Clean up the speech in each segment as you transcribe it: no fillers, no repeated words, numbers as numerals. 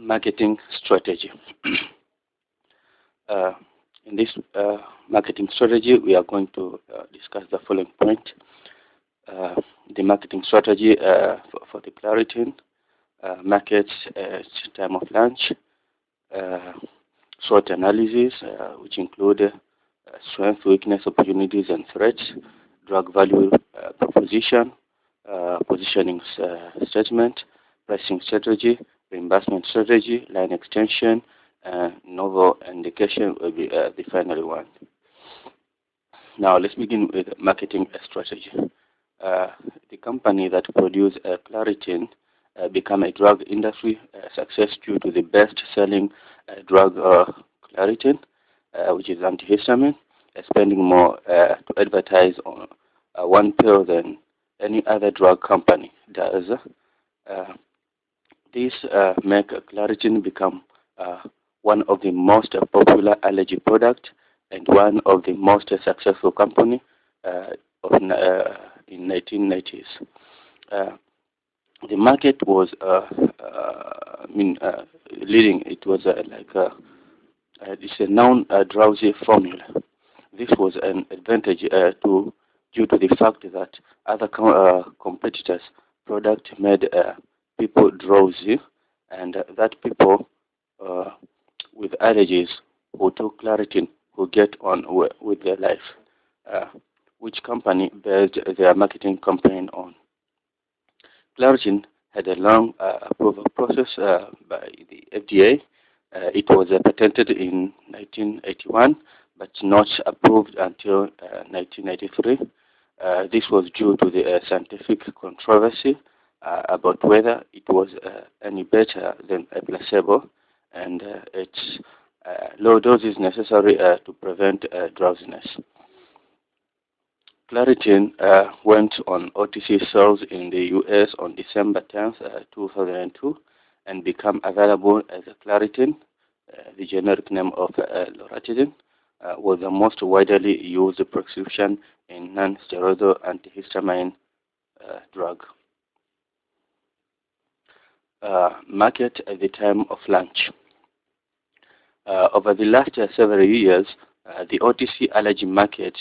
Marketing strategy. In this marketing strategy, we are going to discuss the following point. The marketing strategy for the Claritin, markets, time of launch, SWOT analysis, which include strength, weakness, opportunities, and threats, drug value proposition, positioning statement, pricing strategy, reimbursement strategy, line extension, novel indication will be the final one. Now let's begin with marketing strategy. The company that produced Claritin became a drug industry success due to the best-selling drug Claritin, which is antihistamine, spending more to advertise on one pill than any other drug company does. This make Claritin become one of the most popular allergy product and one of the most successful company in 1990s. The market was leading. It was it's a non-drowsy formula. This was an advantage due to the fact that other competitors' product made people drowsy, and that people with allergies who took Claritin who get on with their life, which company based their marketing campaign on. Claritin had a long approval process by the FDA. It was patented in 1981, but not approved until 1993. This was due to the scientific controversy about whether it was any better than a placebo, and its low dose is necessary to prevent drowsiness. Claritin went on OTC sales in the US on December 10, 2002, and became available as a Claritin. The generic name of Loratadine was the most widely used prescription in non-steroidal antihistamine drug. Market at the time of launch. Over the last several years, the OTC allergy market,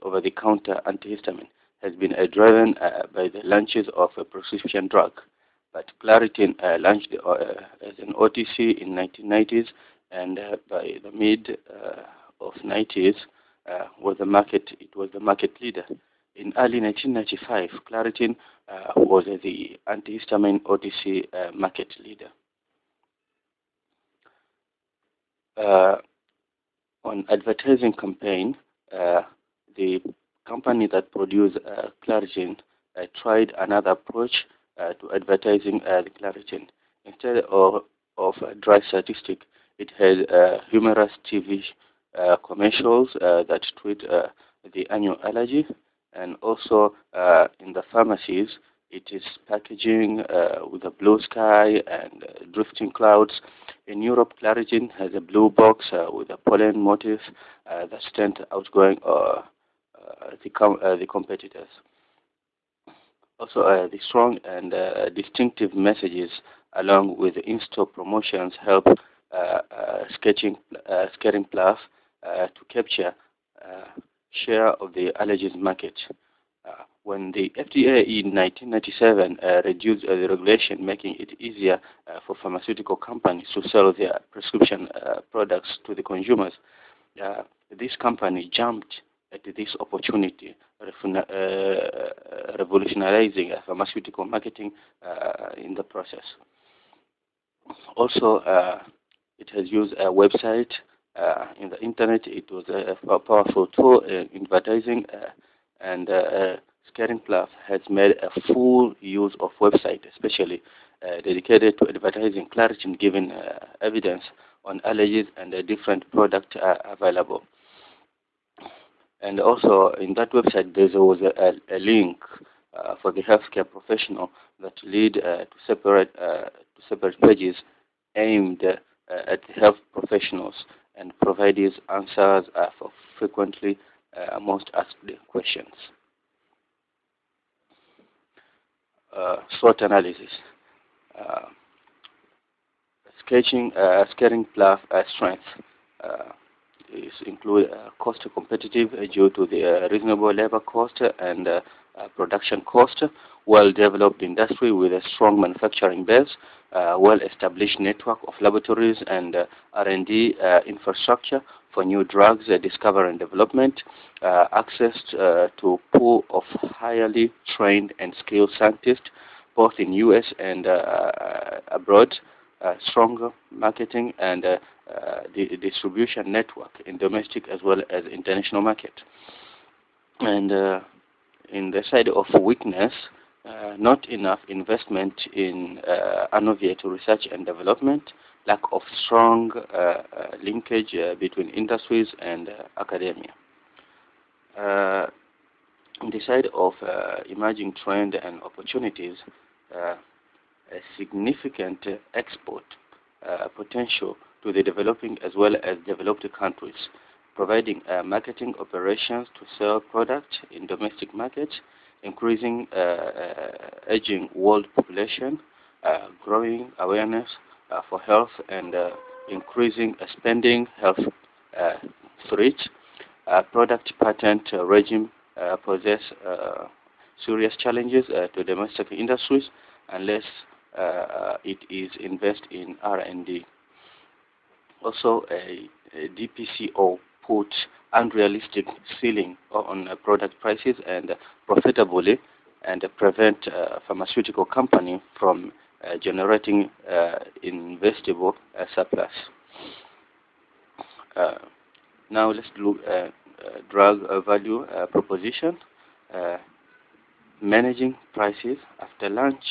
over-the-counter antihistamine, has been driven by the launches of a prescription drug. But Claritin launched as an OTC in 1990s, and by the mid of 90s, it was the market leader. In early 1995, Claritin was the antihistamine OTC market leader. On advertising campaign, the company that produced Claritin tried another approach to advertising the Claritin. Instead of dry statistic, it had humorous TV commercials that treat the annual allergy, and also in the pharmacies, it is packaging with a blue sky and drifting clouds. In Europe, Claritin has a blue box with a pollen motif that stands outgoing the competitors. Also, the strong and distinctive messages along with in-store promotions help Scaring Plus to capture share of the allergies market. When the FDA in 1997 reduced the regulation, making it easier for pharmaceutical companies to sell their prescription products to the consumers, this company jumped at this opportunity, revolutionizing pharmaceutical marketing in the process. Also, it has used a website in the internet. It was a powerful tool in advertising, and Scaring Plus has made a full use of website, especially dedicated to advertising Claritin, giving evidence on allergies and the different products available. And also in that website, there was a link for the healthcare professional that lead to separate pages aimed at health professionals and provides answers for frequently most asked questions. SWOT analysis. scaling strength is include cost competitive due to the reasonable labor cost and production cost, well-developed industry with a strong manufacturing base, well-established network of laboratories and R&D infrastructure for new drugs discovery and development, access to pool of highly trained and skilled scientists, both in U.S. and abroad, stronger marketing and the distribution network in domestic as well as international market. And in the side of weakness, not enough investment in innovative research and development, lack of strong linkage between industries and academia. On the side of emerging trend and opportunities, a significant export potential to the developing as well as developed countries, providing marketing operations to sell products in domestic markets, increasing aging world population, growing awareness for health and increasing spending health threats. Product patent regime poses serious challenges to domestic industries unless it is invest in R&D. Also, a DPCO put unrealistic ceiling on product prices and profitably and prevent pharmaceutical company from generating investable surplus. Now let's look at drug value proposition. Managing prices after launch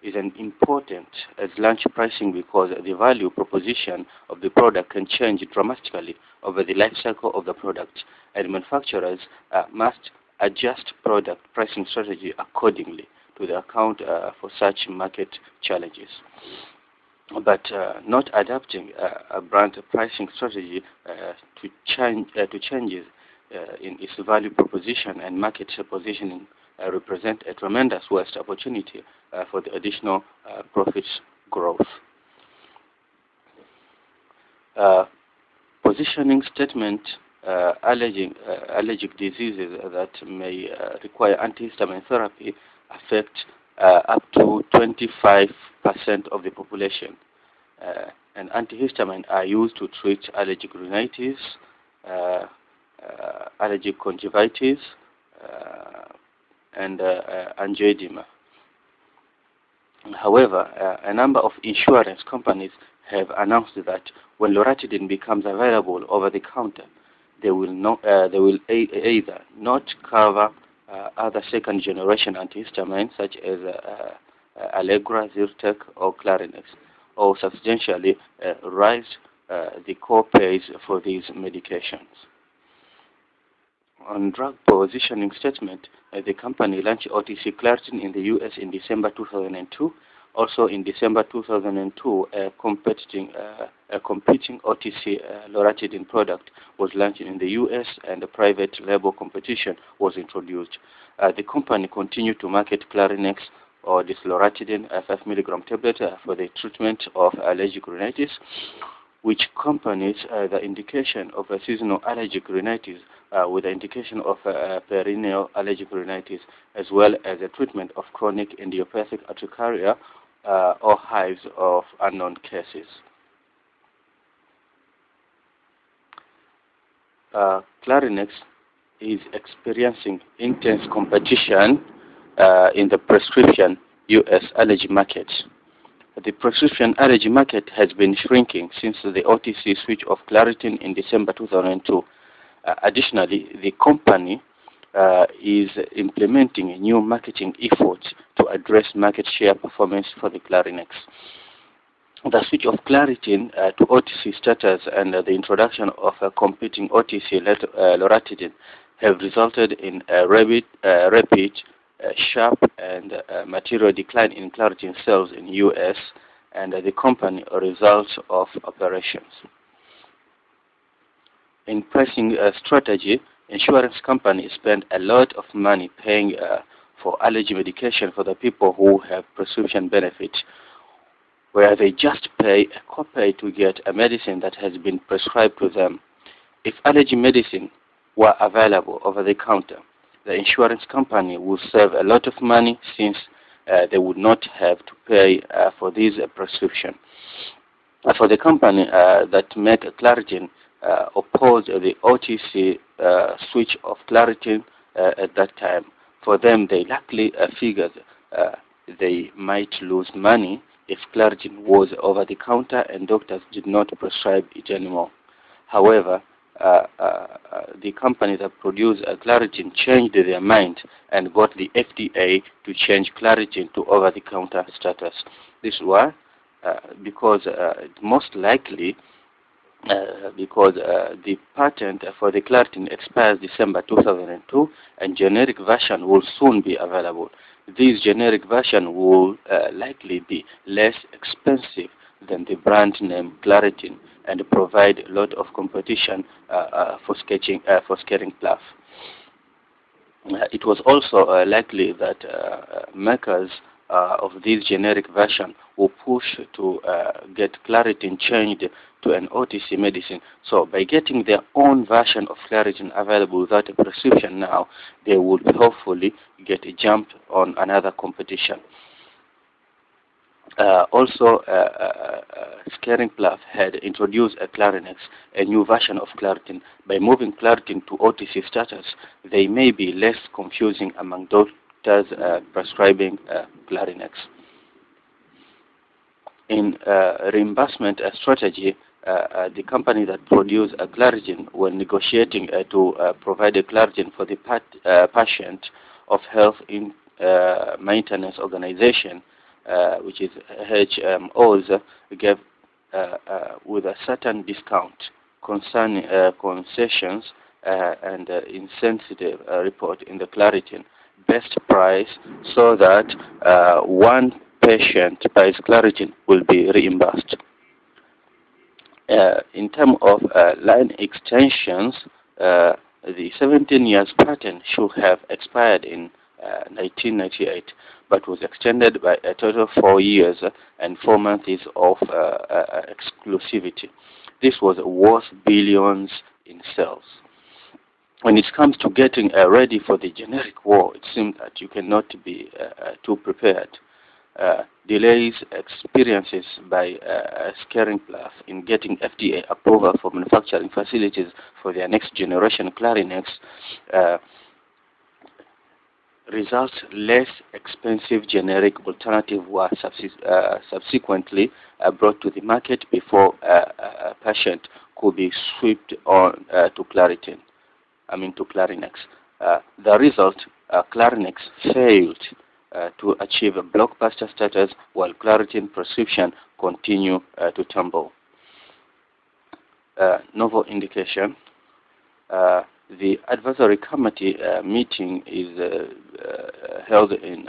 is an important as launch pricing because the value proposition of the product can change dramatically over the life cycle of the product, and manufacturers must adjust product pricing strategy accordingly to the account for such market challenges. But not adapting a brand pricing strategy to changes in its value proposition and market positioning represent a tremendous waste opportunity for the additional profits growth. Positioning statement allergic diseases that may require antihistamine therapy affect up to 25% of the population. And antihistamines are used to treat allergic rhinitis, allergic conjunctivitis, and angioedema. However, a number of insurance companies have announced that when loratadine becomes available over the counter, they will either not cover other second-generation antihistamines such as Allegra, Zyrtec, or Clarinex, or substantially raise the co-pays for these medications. On drug positioning statement, the company launched OTC Claritin in the U.S. in December 2002. Also in December 2002, a competing OTC loratadine product was launched in the U.S. and a private label competition was introduced. The company continued to market Clarinex or this loratadine 5 mg tablet for the treatment of allergic rhinitis, which accompanies the indication of a seasonal allergic rhinitis with the indication of perennial allergic rhinitis, as well as a treatment of chronic idiopathic urticaria or hives of unknown cases. Clarinex is experiencing intense competition in the prescription U.S. allergy market. The prescription allergy market has been shrinking since the OTC switch of Claritin in December 2002. Additionally, the company is implementing new marketing efforts to address market share performance for the Clarinex. The switch of Claritin to OTC status and the introduction of a competing OTC loratadine have resulted in a rapid, sharp, and material decline in Claritin sales in U.S. and the company results of operations. In pricing strategy, insurance companies spend a lot of money paying for allergy medication for the people who have prescription benefits, where they just pay a copay to get a medicine that has been prescribed to them. If allergy medicine were available over the counter, the insurance company would save a lot of money since they would not have to pay for this prescription. For the company that make Claritin opposed the OTC switch of Claritin at that time. For them, they likely figured they might lose money if Claritin was over the counter and doctors did not prescribe it anymore. However, the company that produced Claritin changed their mind and got the FDA to change Claritin to over-the-counter status. This is why, because most likely because the patent for the Claritin expires December 2002 and generic version will soon be available. This generic version will likely be less expensive than the brand name Claritin and provide a lot of competition for scaring Plough. It was also likely that makers of this generic version will push to get Claritin changed to an OTC medicine. So by getting their own version of Claritin available without a prescription now, they would hopefully get a jump on another competition. Also, Scaring Plough had introduced a Clarinex, a new version of Claritin. By moving Claritin to OTC status, they may be less confusing among doctors prescribing Clarinex. In reimbursement strategy, the company that produced Claritin when negotiating to provide a Claritin for the patient of health in maintenance organization, which is HMOs, gave with a certain discount, concessions, and insensitive report in the Claritin best price, so that one patient buys Claritin will be reimbursed. In terms of line extensions, the 17 years patent should have expired in 1998, but was extended by a total of 4 years and 4 months of exclusivity. This was worth billions in sales. When it comes to getting ready for the generic war, it seems that you cannot be too prepared. Delays experiences by Scaring Plough in getting FDA approval for manufacturing facilities for their next generation Clarinex results less expensive generic alternative were subsequently brought to the market before a patient could be switched on to Clarinex. The result, Clarinex failed to achieve a blockbuster status while Claritin prescription continue to tumble. Novel indication. The advisory committee meeting is held in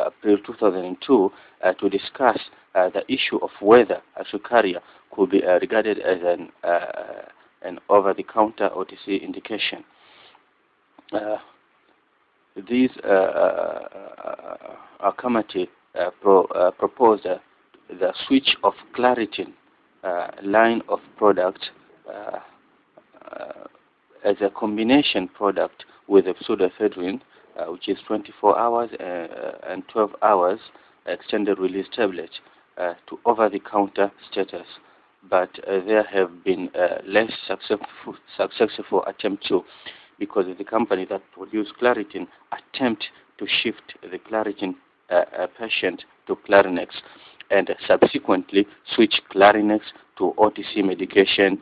April 2002 to discuss the issue of whether Asucaria could be regarded as an over-the-counter OTC indication. This committee proposed the switch of Claritin line of product as a combination product with a pseudoephedrine, which is 24 hours and 12 hours extended release tablet, to over-the-counter status. But there have been less successful attempts too, because the company that produced Claritin attempt to shift the Claritin patient to Clarinex and subsequently switch Clarinex to OTC medication